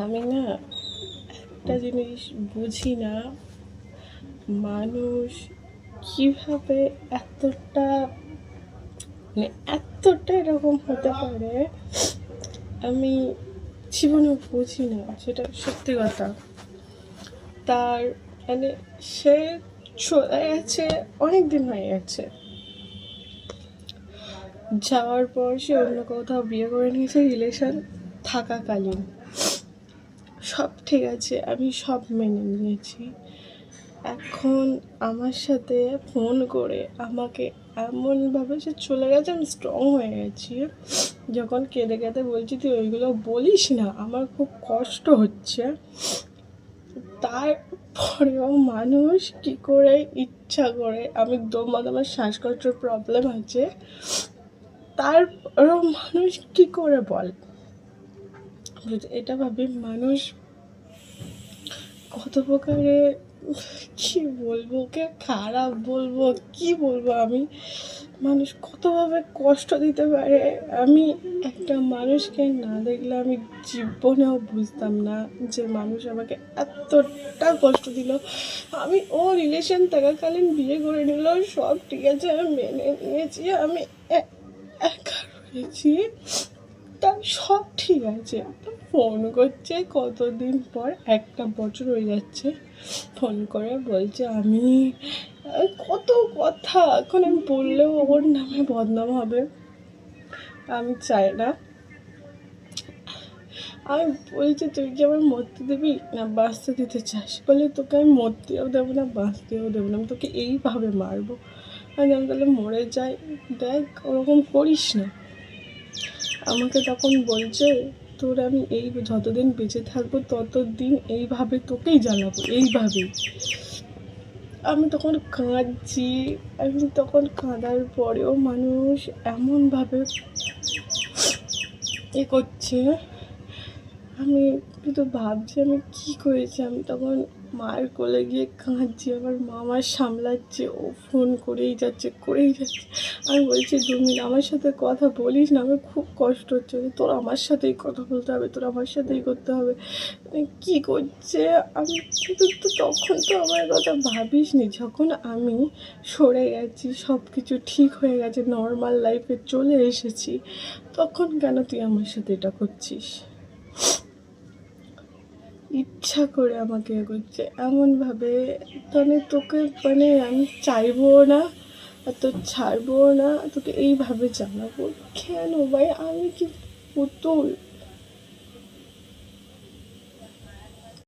আমি না একটা জিনিস বুঝি না, মানুষ কিভাবে এতটা মানে এতটা এরকম হতে পারে। আমি জীবনে বুঝি না, সেটা সত্যি কথা। তার মানে সে চলে গেছে, অনেক দিন হয়ে গেছে। যাওয়ার পর সে অন্য কোথাও বিয়ে করে নিয়েছে, রিলেশন থাকাকালীন সব ঠিক আছে, আমি সব মেনে নিয়েছি। এখন আমার সাথে ফোন করে আমাকে এমনভাবে সে চলে গেছে, আমি স্ট্রং হয়ে গেছি। যখন কেঁদে কেঁদে বলছি তুই ওইগুলো বলিস না, আমার খুব কষ্ট হচ্ছে। তারপরেও মানুষ কি করে ইচ্ছা করে, আমি আমার শ্বাসকষ্টের প্রবলেম আছে, তারপরেও মানুষ কি করে বল। এটা ভাবি মানুষ কত প্রকারে, কি বলবো, ওকে খারাপ বলবো কি বলবো, আমি মানুষ কতভাবে কষ্ট দিতে পারে। আমি একটা মানুষকে না দেখলে আমি জীবনেও বুঝতাম না যে মানুষ আমাকে এতটা কষ্ট দিল। আমি ও রিলেশন থাকাকালীন বিয়ে করে নিল, সব ঠিক আছে, আমি মেনে নিয়েছি, আমি একা রয়েছি, তার সব ঠিক আছে। তো ফোন করছে কতদিন পর, 1 বছর হয়ে যাচ্ছে, ফোন করে বলছে আমি কত কথা। এখন আমি বললেও ওর নামে বদনাম হবে, আমি চাই না। আমি বলছি তুই কি আমার মরতে দিবি না বাঁচতে দিতে চাস? বলে তোকে আমি মরতেও দেবো না বাঁচতেও দেবো না, আমি তোকে এইভাবে মারবো। আমি তাহলে মরে যাই, দেখ ওরকম করিস না। আমাকে তখন বলছে তোর আমি এই যতদিন বেঁচে থাকবো ততদিন এইভাবে তোকেই জ্বালাবো, এইভাবেই। আমি তখন কাঁদছি। আমি তখন কাঁদার পরেও মানুষ এমনভাবে করছে, আমি কিন্তু ভাবছি আমি কি করেছি। আমি তখন মায়ের কোলে গিয়ে কাঁদছি, আমার মামা সামলাচ্ছে, ও ফোন করেই যাচ্ছে করেই যাচ্ছে। আমি বলছি 2 মিনিট আমার সাথে কথা বলিস না, আমার খুব কষ্ট হচ্ছে, তোর আমার সাথেই কথা বলতে হবে, তোর আমার সাথেই করতে হবে। কি করছে আমি কিন্তু, তো তখন তো আমার কথা ভাবিস নি, যখন আমি সরে গেছি, সব কিছু ঠিক হয়ে গেছে, নর্মাল লাইফে চলে এসেছি, তখন কেন তুই আমার সাথে এটা করছিস? ইচ্ছা করে আমাকে করছে এমনভাবে, মানে তোকে মানে আমি চাইবো না, আর তোর ছাড়বো না, তোকে এইভাবে জানাবো কেন ভাই? আমি কি পুতুল?